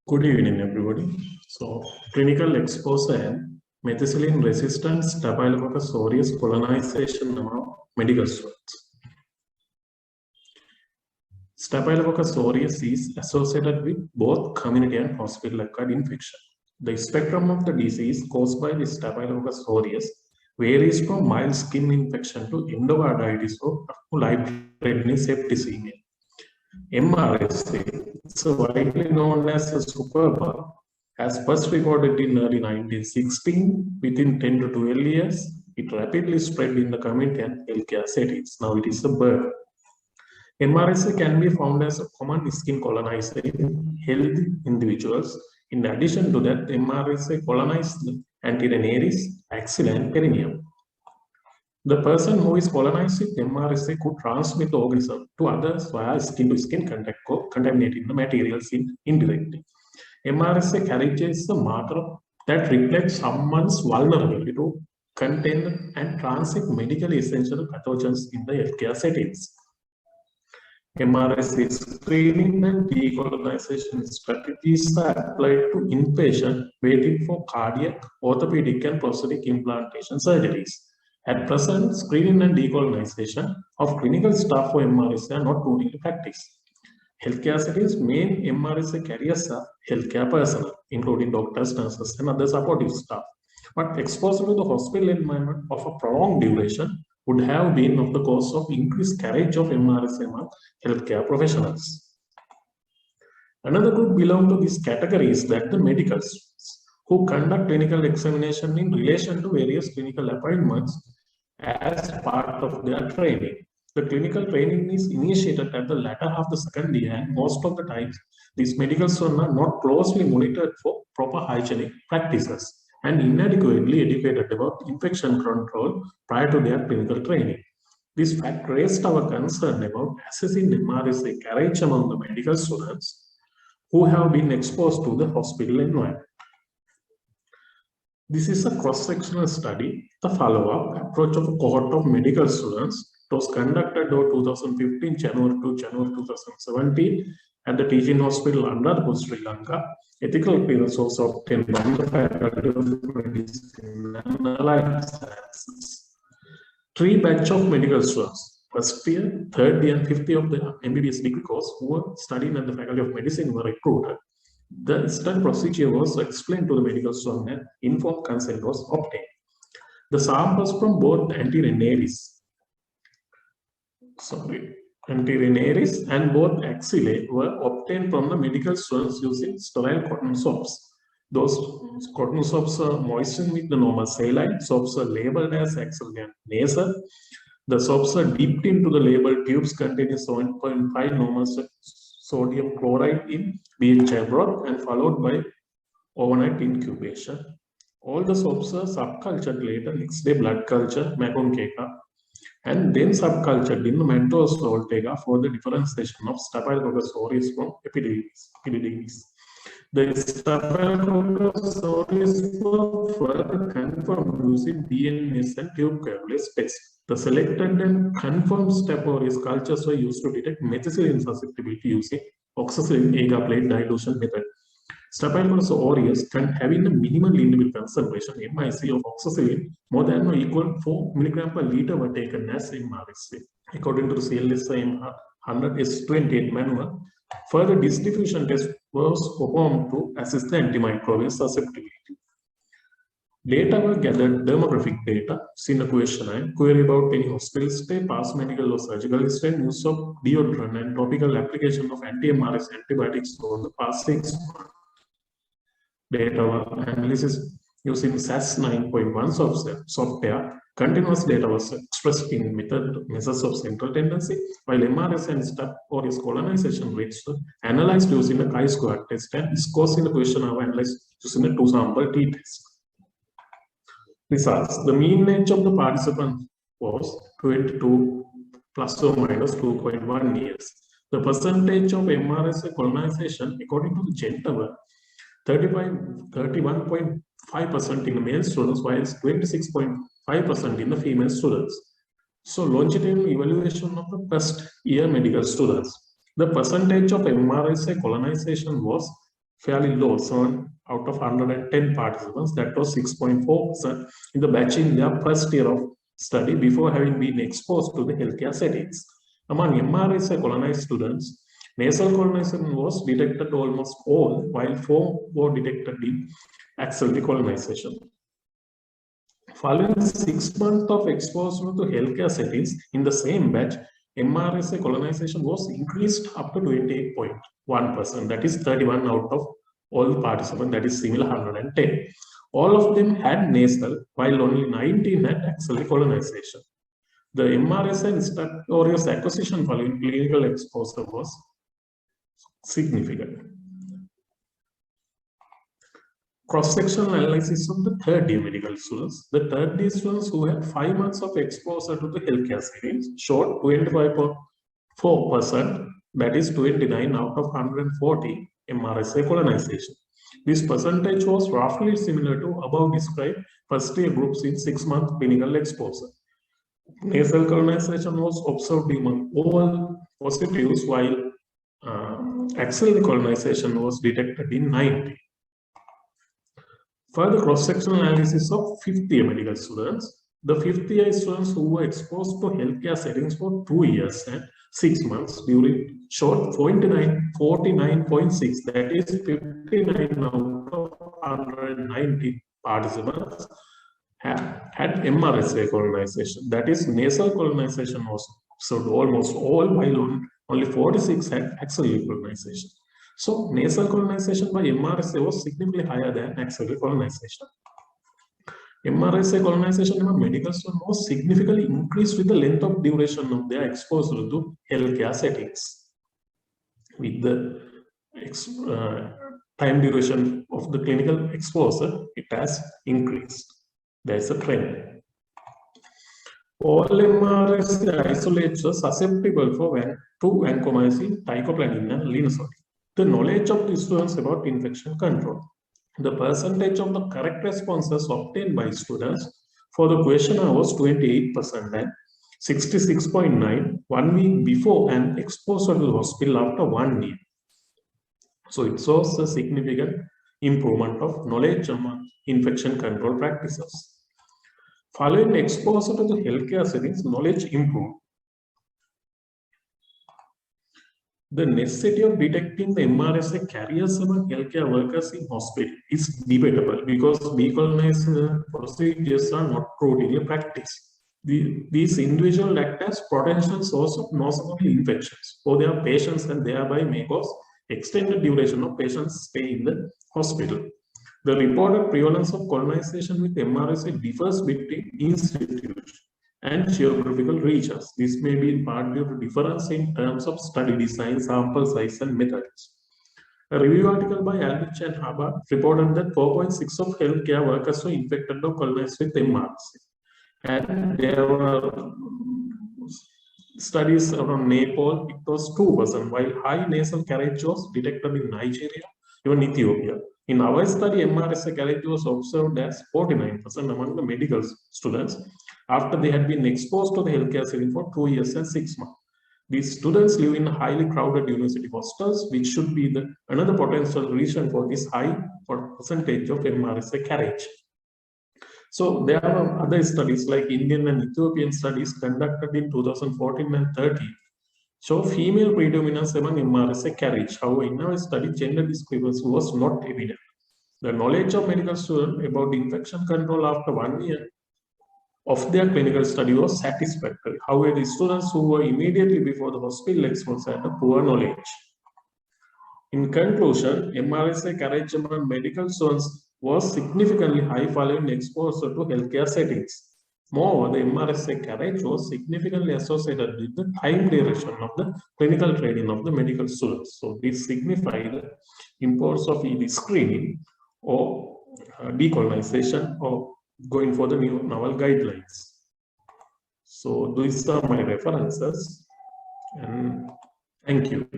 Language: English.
Good evening, everybody. So, clinical exposure and methicillin-resistant staphylococcus aureus colonization among medical students. Staphylococcus aureus is associated with both community and hospital-acquired infection. The spectrum of the disease caused by the Staphylococcus aureus varies from mild skin infection to endocarditis or life-threatening septicemia. MRSA, it's widely known as a superbug, as first recorded in early 1916. Within 10 to 12 years, it rapidly spread in the community and healthcare settings. Now it is a bird. MRSA can be found as a common skin colonizer in healthy individuals. In addition to that, MRSA colonized the anterior nares, axilla, and perineum. The person who is colonized with MRSA could transmit the organism to others via skin-to-skin contact or contaminating the materials indirectly. MRSA carries a marker that reflects someone's vulnerability to contain and transit medically essential pathogens in the healthcare settings. MRSA screening and decolonization strategies are applied to inpatient waiting for cardiac, orthopedic, and prosthetic implantation surgeries. At present, screening and decolonization of clinical staff for MRSA are not routinely practiced. Healthcare settings' main MRSA carriers are healthcare personnel, including doctors, nurses, and other supportive staff. But exposure to the hospital environment of a prolonged duration would have been of the cause of increased carriage of MRSA among healthcare professionals. Another group belong to this category is that the medical students who conduct clinical examination in relation to various clinical appointments as part of their training. The clinical training is initiated at the latter half of the second year, and most of the times these medical students are not closely monitored for proper hygienic practices and inadequately educated about infection control prior to their clinical training. This fact raised our concern about assessing MRSA carriage among the medical students who have been exposed to the hospital environment. This is a cross-sectional study, the follow-up approach of a cohort of medical students. It was conducted over 2015, January to January 2017 at the teaching hospital Rajarata, Sri Lanka. Ethical clearance was obtained by the Faculty of Medicine and Allied Sciences. 3 batch of medical students, first year, third year, and fifth year of the MBBS degree course who were studying at the Faculty of Medicine were recruited. The study procedure was explained to the medical student and informed consent was obtained. The samples from both anterior nares and both axillae were obtained from the medical students using sterile cotton swabs. Those cotton swabs are moistened with the normal saline. Swabs are labeled as axillary and nasal. The swabs are dipped into the labeled tubes containing 7.5 normal sodium chloride in BHI broth and followed by overnight incubation. All the swabs are subcultured later, next day blood culture, Macon-Keika, and then subcultured in the Mentos Ortega for the differentiation of Staphylococcus aureus from epididymis. The Staphylococcus aureus were further confirmed using DNS and tube coagulase tests. The selected and confirmed Staph aureus cultures were used to detect methicillin susceptibility using oxacillin agar plate dilution method. Staphylococcus aureus can have in a minimal individual concentration MIC of oxacillin more than or equal 4 mg per liter were taken as MRSA. According to the CLSI 100S28 manual, further distribution test was performed to assess the antimicrobial susceptibility. Data were gathered, demographic data, seen a questionnaire, query about any hospital stay, past medical or surgical history, use of deodorant and topical application of anti-MRSA antibiotics over the past 6 months. Data analysis using SAS 9.1 software. Continuous data was expressed in methods of central tendency, while MRSA and Staph aureus colonization rates were analyzed using the chi-square test and scores in the questionnaire were analyzed using the 2-sample t-test. Results. The mean age of the participants was 22 plus or minus 2.1 years. The percentage of MRSA colonization according to the gender were 31.5% in the male students, while 26.5% in the female students. So longitudinal evaluation of the first year medical students. The percentage of MRSA colonization was fairly low, 7 out of 110 participants. That was 6.4% in the batch in their first year of study before having been exposed to the healthcare settings. Among MRSA colonized students, nasal colonization was detected almost all, while 4 were detected in axillary colonization. Following 6 months of exposure to healthcare settings in the same batch, MRSA colonization was increased up to 28.1%. That is 31 out of all the participants, that is similar 110. All of them had nasal, while only 19 had axillary colonization. The MRSA and aureus acquisition following clinical exposure was significant. Cross-sectional analysis of the third-year medical students. The third-year students who had 5 months of exposure to the healthcare settings showed 25.4%, that is 29 out of 140 MRSA colonization. This percentage was roughly similar to above described first-year groups in 6-month clinical exposure. Nasal colonization was observed among all positives, while axillary colonization was detected in 90. Further cross-sectional analysis of fifth-year medical students. The fifth-year students who were exposed to healthcare settings for 2 years and 6 months during showed 49.6, that is 59 out of 190 participants had MRSA colonization. That is, nasal colonization was observed almost all, while only 46 had axillary colonization. So, nasal colonization by MRSA was significantly higher than axillary colonization. MRSA colonization among medical students was significantly increased with the length of duration of their exposure to healthcare settings. With the time duration of the clinical exposure, it has increased. There is a trend. All MRSA isolates are susceptible to vancomycin, teicoplanin, and linezolid. The knowledge of the students about infection control. The percentage of the correct responses obtained by students for the questionnaire was 28% and 66.9 1 week before and exposure to the hospital after 1 year. So it shows a significant improvement of knowledge among infection control practices. Following exposure to the healthcare settings, knowledge improved. The necessity of detecting the MRSA carriers among healthcare workers in hospital is debatable because decolonization procedures are not routinely practiced. These individuals act as potential source of nosocomial infections for their patients and thereby may cause extended duration of patients' stay in the hospital. The reported prevalence of colonization with MRSA differs between institutions and geographical regions. This may be in part due to difference in terms of study design, sample size, and methods. A review article by Albich and Haber reported that 4.6 of healthcare workers were infected or colonized with MRSA. And there were studies around Nepal, it was 2%, while high nasal carriage was detected in Nigeria, even Ethiopia. In our study, MRSA carriage was observed as 49% among the medical students after they had been exposed to the healthcare setting for 2 years and 6 months. These students live in highly crowded university hostels, which should be another potential reason for this high percentage of MRSA carriage. So there are other studies like Indian and Ethiopian studies conducted in 2014 and 13 show female predominance among MRSA carriage. However, in our study, gender discrepancy was not evident. The knowledge of medical students about infection control after 1 year of their clinical study was satisfactory. However, the students who were immediately before the hospital exposure had a poor knowledge. In conclusion, MRSA carriage among medical students was significantly high following exposure to healthcare settings. Moreover, the MRSA carriage was significantly associated with the time duration of the clinical training of the medical students. So, this signifies the importance of either screening or decolonization or going for the new novel guidelines. So, these are my references, and thank you.